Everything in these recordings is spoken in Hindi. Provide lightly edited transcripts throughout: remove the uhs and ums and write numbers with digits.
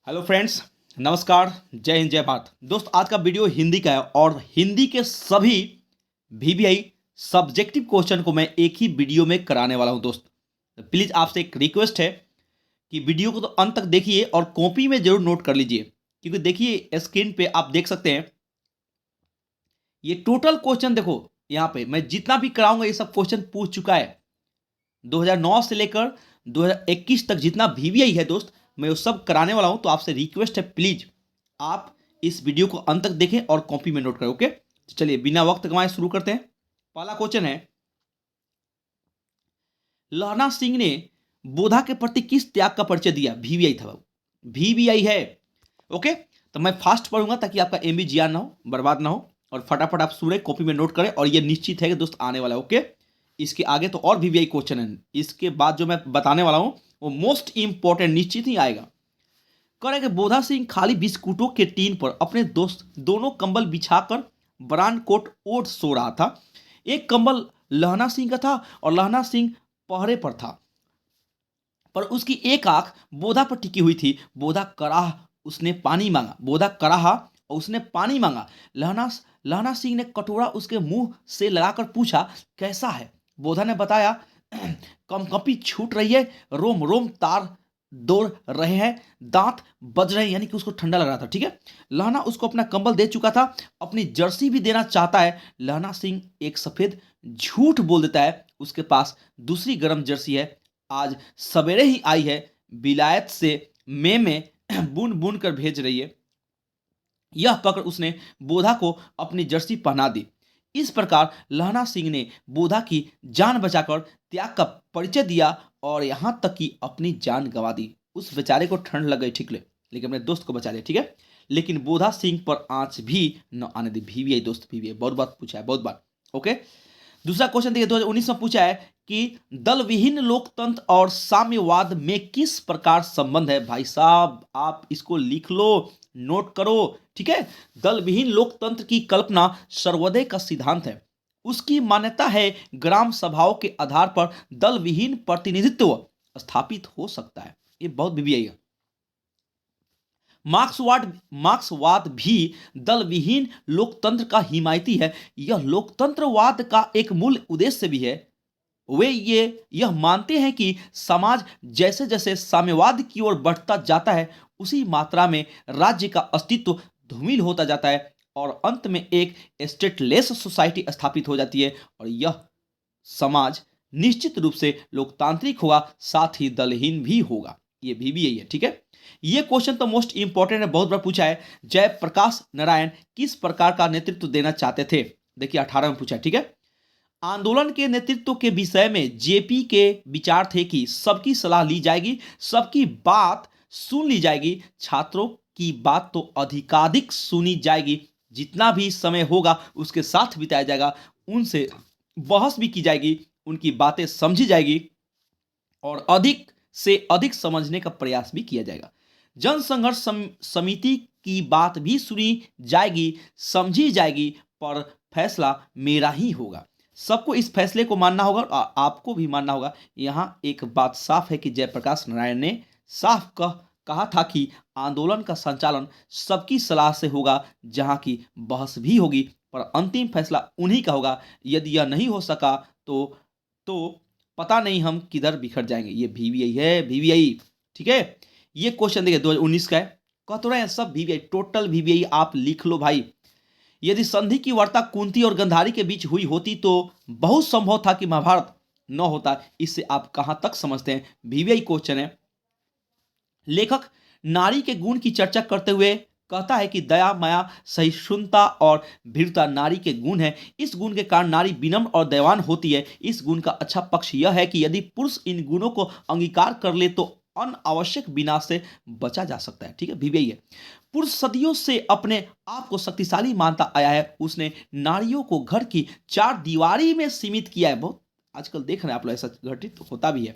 हेलो फ्रेंड्स, नमस्कार। जय हिंद, जय भारत। दोस्त, आज का वीडियो हिंदी का है और हिंदी के सभी वीवीआई सब्जेक्टिव क्वेश्चन को मैं एक ही वीडियो में कराने वाला हूं दोस्त। तो प्लीज़ आपसे एक रिक्वेस्ट है कि वीडियो को तो अंत तक देखिए और कॉपी में जरूर नोट कर लीजिए, क्योंकि देखिए स्क्रीन पे आप देख सकते हैं ये टोटल क्वेश्चन। देखो यहाँ पे मैं जितना भी कराऊंगा ये सब क्वेश्चन पूछ चुका है। 2009 से लेकर 2021 तक जितना वीवीआई है दोस्त, मैं वो सब कराने वाला हूं। तो आपसे रिक्वेस्ट है, प्लीज आप इस वीडियो को अंत तक देखें और कॉपी में नोट करें। ओके, तो चलिए बिना वक्त गंवाए शुरू करते हैं। पहला क्वेश्चन है, लहना सिंह ने बोधा के प्रति किस त्याग का परिचय दिया? वीवीआई था बाबू, वीवीआई है। ओके, तो मैं फास्ट पढ़ूंगा ताकि आपका एमबी जियान ना हो, बर्बाद ना हो, और फटाफट आप सुने, कॉपी में नोट करें। और ये निश्चित है कि दोस्त आने वाला है। ओके, इसके आगे तो और वीवीआई क्वेश्चन है, इसके बाद जो मैं बताने वाला हूं वो मोस्ट इंपॉर्टेंट निश्चित ही आएगा। करें कि बोधा सिंह खाली बिस्कुटों के टीन पर अपने दोस्त दोनों कंबल बिछाकर ब्रांड कोट ओढ़ सो रहा था। एक कंबल लहना सिंह का था और लहना सिंह पहरे पर था, पर उसकी एक आंख बोधा पर टिकी हुई थी। बोधा कराह, उसने पानी मांगा। बोधा कराहा और उसने पानी मांगा। लहना लहना सिंह ने कटोरा उसके मुंह से लगाकर पूछा, कैसा है? बोधा ने बताया, कंपकपी छूट रही है, रोम रोम तार दौड़ रहे हैं, दांत बज रहे हैं, यानी कि उसको ठंडा लग रहा था। ठीक है, लहना उसको अपना कंबल दे चुका था, अपनी जर्सी भी देना चाहता है। लहना सिंह एक सफेद झूठ बोल देता है, उसके पास दूसरी गर्म जर्सी है, आज सवेरे ही आई है, विलायत से में बून बून कर भेज रही है। यह कहकर उसने बोधा को अपनी जर्सी पहना दी। इस प्रकार लहना सिंह ने बोधा की जान बचाकर त्याग का परिचय दिया और यहां तक कि अपनी जान गंवा दी। उस बेचारे को ठंड लग गई, ठीक ले, लेकिन अपने दोस्त को बचा लिया। ठीक है, लेकिन बोधा सिंह पर आंच भी न आने दी। वीवीआई दोस्त, वीवीआई बहुत बार पूछा है, बहुत बार। ओके, दूसरा क्वेश्चन देखिए, 2019 में पूछा है कि दल विहीन लोकतंत्र और साम्यवाद में किस प्रकार संबंध है? भाई साहब, आप इसको लिख लो, नोट करो। ठीक है, दल विहीन लोकतंत्र की कल्पना सर्वोदय का सिद्धांत है। उसकी मान्यता है ग्राम सभाओं के आधार पर दल विहीन प्रतिनिधित्व स्थापित हो सकता है। ये बहुत बीबीआई है। मार्क्सवाद भी दल विहीन लोकतंत्र का हिमायती है। यह लोकतंत्रवाद का एक मूल उद्देश्य भी है। वे यह मानते हैं कि समाज जैसे जैसे साम्यवाद की ओर बढ़ता जाता है, उसी मात्रा में राज्य का अस्तित्व धूमिल होता जाता है और अंत में एक स्टेटलेस सोसाइटी स्थापित हो जाती है। और यह समाज निश्चित रूप से लोकतांत्रिक होगा, साथ ही दलहीन भी होगा। ये भी यही है। ठीक है, ये क्वेश्चन तो मोस्ट इंपॉर्टेंट है, बहुत बार पूछा है। जयप्रकाश नारायण किस प्रकार का नेतृत्व देना चाहते थे? देखिए 18 में पूछा है। ठीक है, आंदोलन के नेतृत्व के विषय में जेपी के विचार थे कि सबकी सलाह ली जाएगी, सबकी बात सुन ली जाएगी, छात्रों की बात तो अधिकाधिक सुनी जाएगी, जितना भी समय होगा उसके साथ बिताया जाएगा, उनसे बहस भी की जाएगी, उनकी बातें समझी जाएगी और अधिक से अधिक समझने का प्रयास भी किया जाएगा। जनसंघर्ष समिति की बात भी सुनी जाएगी, समझी जाएगी, पर फैसला मेरा ही होगा। सबको इस फैसले को मानना होगा और आपको भी मानना होगा। यहां एक बात साफ है कि जयप्रकाश नारायण ने साफ कहा था कि आंदोलन का संचालन सबकी सलाह से होगा, जहां की बहस भी होगी, पर अंतिम फैसला उन्हीं का होगा। यदि यह नहीं हो सका तो पता नहीं हम किधर बिखर जाएंगे। ये वीवीआई है, वीवीआई। ठीक है, ये क्वेश्चन देखिए 2019 का है। कहते रहे सब वीवीआई, टोटल वीवीआई आप लिख लो भाई। यदि संधि की वार्ता कुंती और गंधारी के बीच हुई होती तो बहुत संभव था कि महाभारत न होता। इससे आप कहां तक समझते हैं? वीवीआई क्वेश्चन है। लेखक नारी के गुण की चर्चा करते हुए कहता है कि दया, माया, सहिष्णुता और भीरता नारी के गुण है। इस गुण के कारण नारी विनम्र और दयावान होती है। इस गुण का अच्छा पक्ष यह है कि यदि पुरुष इन गुणों को अंगीकार कर ले तो अनावश्यक विनाश से बचा जा सकता है। ठीक है, वीवीआई है। पुरुष सदियों से अपने आप को शक्तिशाली मानता आया है। उसने नारियों को घर की चार दीवारी में सीमित किया है। बहुत आजकल देख रहे हैं आप लोग, ऐसा घटित होता भी है।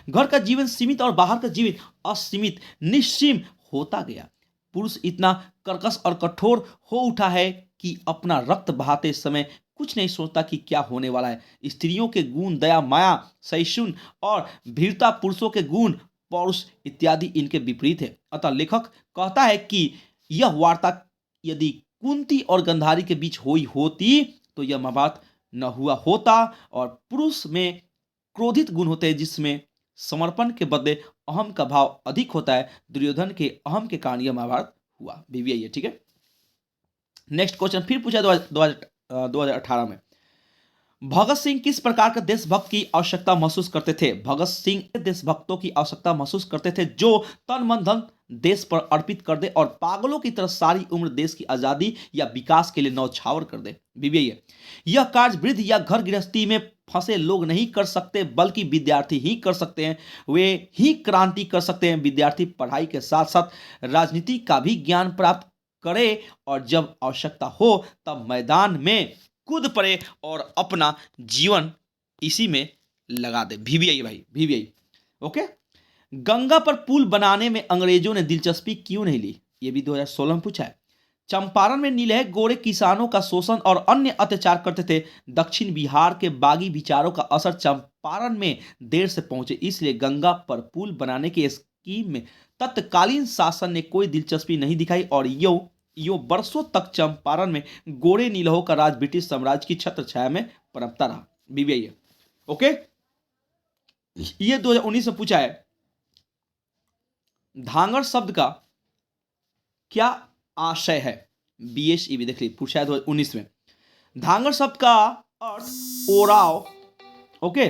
घर का जीवन सीमित और बाहर का जीवन असीमित, निस्सीम होता गया। पुरुष इतना कर्कश और कठोर हो उठा है कि अपना रक्त बहाते समय कुछ नहीं सोचता कि क्या होने वाला है। स्त्रियों के गुण दया, माया, सहिष्णु और भीरता, पुरुषों के गुण पौरुष इत्यादि इनके विपरीत है। अतः लेखक कहता है कि यह वार्ता यदि कुंती और गंधारी के बीच हुई होती तो यह महाभारत न हुआ होता। और पुरुष में क्रोधित गुण होते हैं जिसमें समर्पण के बदले अहम का भाव अधिक होता है। दुर्योधन के अहम के कारण यह महाभारत हुआ। बीबीआई है, ठीक है। नेक्स्ट क्वेश्चन फिर पूछा 2018 में, भगत सिंह किस प्रकार के देशभक्त की आवश्यकता महसूस करते थे? भगत सिंह देशभक्तों की आवश्यकता महसूस करते थे जो तन मन धन देश पर अर्पित कर दे और पागलों की तरह सारी उम्र देश की आजादी या विकास के लिए न्यौछावर कर दे। बीबीआई यह कार्य वृद्ध या घर गृहस्थी में फंसे लोग नहीं कर सकते बल्कि विद्यार्थी ही कर सकते हैं। वे ही क्रांति कर सकते हैं। विद्यार्थी पढ़ाई के साथ साथ राजनीति का भी ज्ञान प्राप्त करे और जब आवश्यकता हो तब मैदान में कूद पड़े और अपना जीवन इसी में लगा दे। बीबीआई भाई, बीबीआई ओके। गंगा पर पुल बनाने में अंग्रेजों ने दिलचस्पी क्यों नहीं ली? ये भी 2016 में पूछा है। चंपारण में नीलहे गोरे किसानों का शोषण और अन्य अत्याचार करते थे। दक्षिण बिहार के बागी विचारों का असर चंपारण में देर से पहुंचे, इसलिए गंगा पर पुल बनाने की स्कीम में तत्कालीन शासन ने कोई दिलचस्पी नहीं दिखाई और यो वर्षों तक चंपारण में गोरे नीलहों का राज ब्रिटिश साम्राज्य की छत्र छाया में पनपता रहा। BBI okay. ये 2019 में पूछा है, धांगड़ शब्द का क्या आशय है? बीएसईबी देख लीजिए, पूछा है 2019 में। धांगड़ शब्द का अर्थ ओराव, ओके।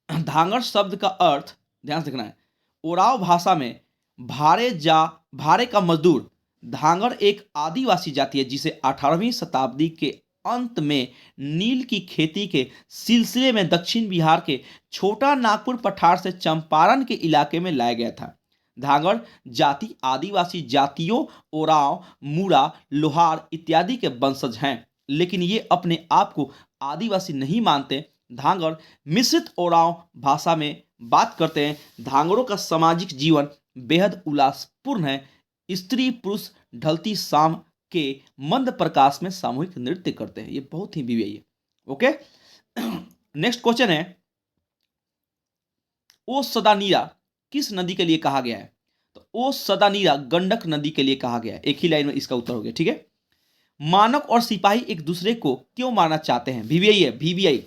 धांगड़ शब्द का अर्थ ध्यान से देखना है, ओराव भाषा में भारे का मजदूर। धांगड़ एक आदिवासी जाति है जिसे 18वीं शताब्दी के अंत में नील की खेती के सिलसिले में दक्षिण बिहार के छोटा नागपुर पठार से चंपारण के इलाके में लाया गया था। धांगड़ जाति आदिवासी जातियों ओराव, मूरा, लोहार इत्यादि के वंशज हैं, लेकिन ये अपने आप को आदिवासी नहीं मानते। धांगड़ मिश्रित ओराव भाषा में बात करते हैं। धांगड़ों का सामाजिक जीवन बेहद उल्लासपूर्ण है। स्त्री पुरुष ढलती शाम के मंद प्रकाश में सामूहिक नृत्य करते हैं। ये बहुत ही बीबीआई है, ओके। नेक्स्ट क्वेश्चन है, ओ सदा नीरा किस नदी के लिए कहा गया है? तो ओ सदा नीरा गंडक नदी के लिए कहा गया है। एक ही लाइन में इसका उत्तर हो गया, ठीक है। मानक और सिपाही एक दूसरे को क्यों मारना चाहते हैं? बीबीआई है, बीबीआई।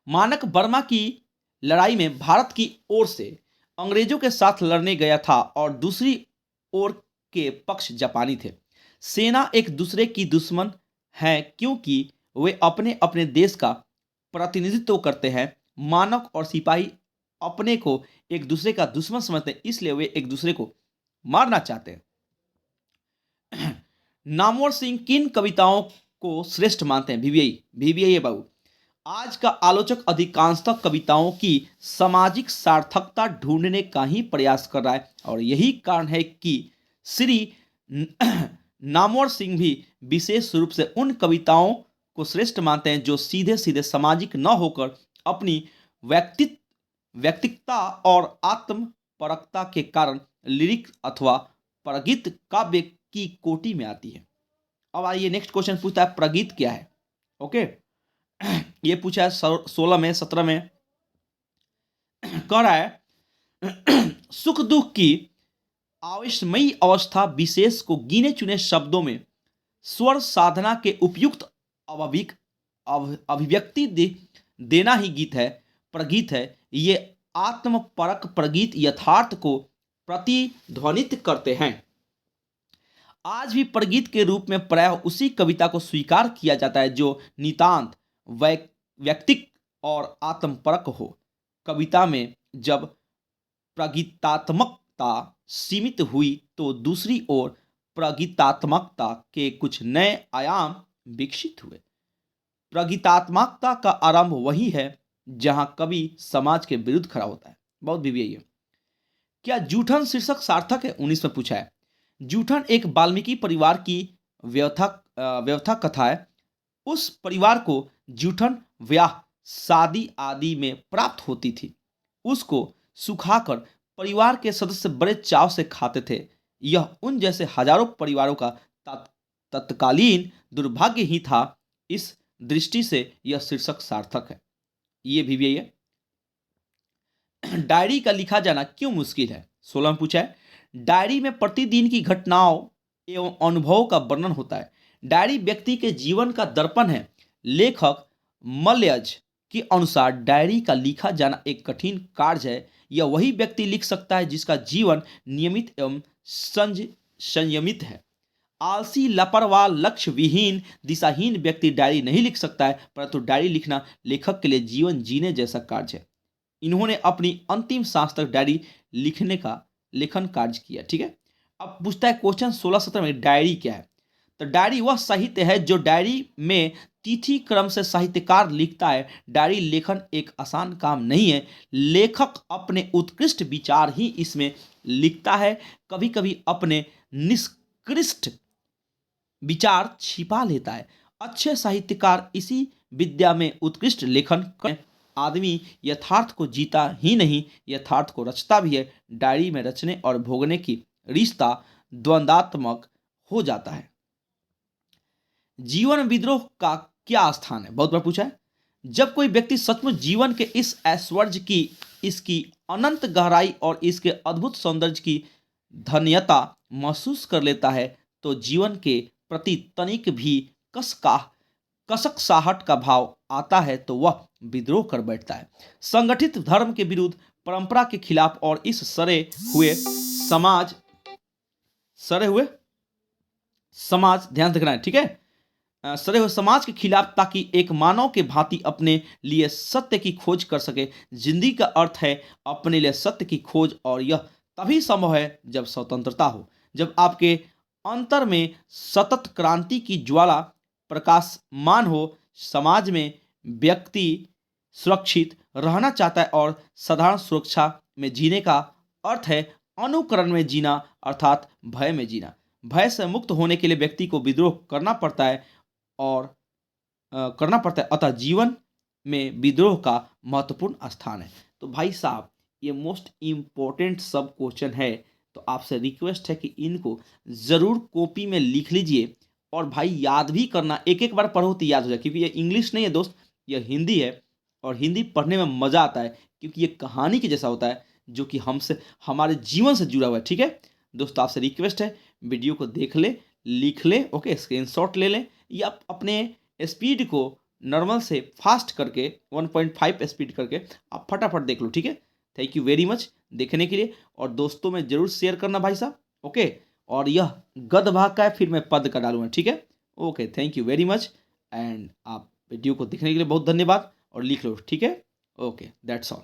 मानक बर्मा की लड़ाई में भारत की ओर से अंग्रेजों के साथ लड़ने गया था और दूसरी ओर के पक्ष जापानी थे। सेना एक दूसरे की दुश्मन है क्योंकि वे अपने अपने देश का प्रतिनिधित्व करते हैं। मानक और सिपाही अपने को एक दूसरे का दुश्मन समझते हैं, इसलिए वे एक दूसरे को मारना चाहते हैं। नामवर सिंह किन कविताओं को श्रेष्ठ मानते हैं? बीबीआई, बीबीआई है बाबू। आज का आलोचक अधिकांशतः कविताओं की सामाजिक सार्थकता ढूंढने का ही प्रयास कर रहा है और यही कारण है कि श्री नामवर सिंह भी विशेष रूप से उन कविताओं को श्रेष्ठ मानते हैं जो सीधे सीधे सामाजिक न होकर अपनी व्यक्तिकता और आत्मपरकता के कारण लिरिक अथवा प्रगीत काव्य की कोटि में आती है। अब आइए नेक्स्ट क्वेश्चन पूछता है, प्रगीत क्या है? ओके, ये पूछा है 16 में 17 में। कह रहा है सुख दुख की आवेशमयी अवस्था विशेष को गिने चुने शब्दों में स्वर साधना के उपयुक्त अभिव्यक्ति देना ही गीत है, प्रगीत है। ये आत्मपरक प्रगीत यथार्थ को प्रतिध्वनित करते हैं। आज भी प्रगीत के रूप में प्रायः उसी कविता को स्वीकार किया जाता है जो नितांत व्यक्तिक और आत्मपरक हो। कविता में जब प्रगीतात्मकता सीमित हुई तो दूसरी ओर प्रगीतात्मकता के कुछ नए आयाम विकसित हुए। प्रगीतात्मकता का आरंभ वही है जहां कवि समाज के विरुद्ध खड़ा होता है। बहुत बीबीआई है। क्या जूठन शीर्षक सार्थक है? 19 में पूछा है। जूठन एक वाल्मीकि परिवार की व्यथा कथा है। उस परिवार को जूठन ब्याह शादी आदि में प्राप्त होती थी। उसको सुखाकर परिवार के सदस्य बड़े चाव से खाते थे। यह उन जैसे हजारों परिवारों का तत्कालीन दुर्भाग्य ही था। इस दृष्टि से यह शीर्षक सार्थक है। ये भी है। डायरी का लिखा जाना क्यों मुश्किल है? 16 में पूछा है। डायरी में प्रतिदिन की घटनाओं एवं अनुभवों का वर्णन होता है। डायरी व्यक्ति के जीवन का दर्पण है। लेखक मलयज के अनुसार डायरी का लिखा जाना एक कठिन कार्य है। यह वही व्यक्ति लिख सकता है जिसका जीवन नियमित एवं संयमित है। आलसी, लापरवाह, लक्ष्य विहीन, दिशाहीन व्यक्ति डायरी नहीं लिख सकता है, परंतु डायरी लिखना लेखक के लिए जीवन जीने जैसा कार्य है। इन्होंने अपनी अंतिम सांस तक डायरी लेखन कार्य किया। ठीक है, अब पूछता है क्वेश्चन 16-17 में, डायरी क्या है? तो डायरी वह साहित्य है जो डायरी में तिथि क्रम से साहित्यकार लिखता है। डायरी लेखन एक आसान काम नहीं है। लेखक अपने उत्कृष्ट विचार ही इसमें लिखता है। कभी कभी अपने निष्कृष्ट विचार छिपा लेता है। अच्छे साहित्यकार इसी विद्या में उत्कृष्ट लेखन कर। आदमी यथार्थ को जीता ही नहीं, यथार्थ को रचता भी है। डायरी में रचने और भोगने की रिश्ता द्वंद्वात्मक हो जाता है। जीवन विद्रोह का क्या स्थान है? बहुत बार पूछा है। जब कोई व्यक्ति सचमुच जीवन के इस ऐश्वर्य की, इसकी अनंत गहराई और इसके अद्भुत सौंदर्य की धन्यता महसूस कर लेता है, तो जीवन के प्रति तनिक भी कसकसाहट का भाव आता है, तो वह विद्रोह कर बैठता है। संगठित धर्म के विरुद्ध, परंपरा के खिलाफ और इस सड़े हुए समाज, ध्यान रखना है, ठीक है, सड़े हुए समाज के खिलाफ, ताकि एक मानव के भांति अपने लिए सत्य की खोज कर सके। जिंदगी का अर्थ है अपने लिए सत्य की खोज, और यह तभी संभव है जब स्वतंत्रता हो, जब आपके अंतर में सतत क्रांति की ज्वाला प्रकाशमान हो। समाज में व्यक्ति सुरक्षित रहना चाहता है, और साधारण सुरक्षा में जीने का अर्थ है अनुकरण में जीना, अर्थात भय में जीना। भय से मुक्त होने के लिए व्यक्ति को विद्रोह करना पड़ता है अतः जीवन में विद्रोह का महत्वपूर्ण स्थान है। तो भाई साहब, ये मोस्ट इंपॉर्टेंट सब क्वेश्चन है, तो आपसे रिक्वेस्ट है कि इनको जरूर कॉपी में लिख लीजिए, और भाई याद भी करना, एक एक बार पढ़ो तो याद हो जाए, क्योंकि ये इंग्लिश नहीं है दोस्त, ये हिंदी है, और हिंदी पढ़ने में मजा आता है, क्योंकि ये कहानी के जैसा होता है, जो कि हमसे, हमारे जीवन से जुड़ा हुआ है। ठीक है दोस्तों, आपसे रिक्वेस्ट है, वीडियो को देख ले, लिख ले, ओके, स्क्रीनशॉट ले लें, या अपने स्पीड को नॉर्मल से फास्ट करके 1.5 स्पीड करके आप फटाफट देख लो। ठीक है, थैंक यू वेरी मच देखने के लिए, और दोस्तों में जरूर शेयर करना भाई साहब, ओके। और यह गद भाग का है, फिर मैं पद का डालूंगा। ठीक है, okay, thank you very much, and आप वीडियो को देखने के लिए बहुत धन्यवाद, और लिख लो। ठीक है, ओके, दैट्स ऑल।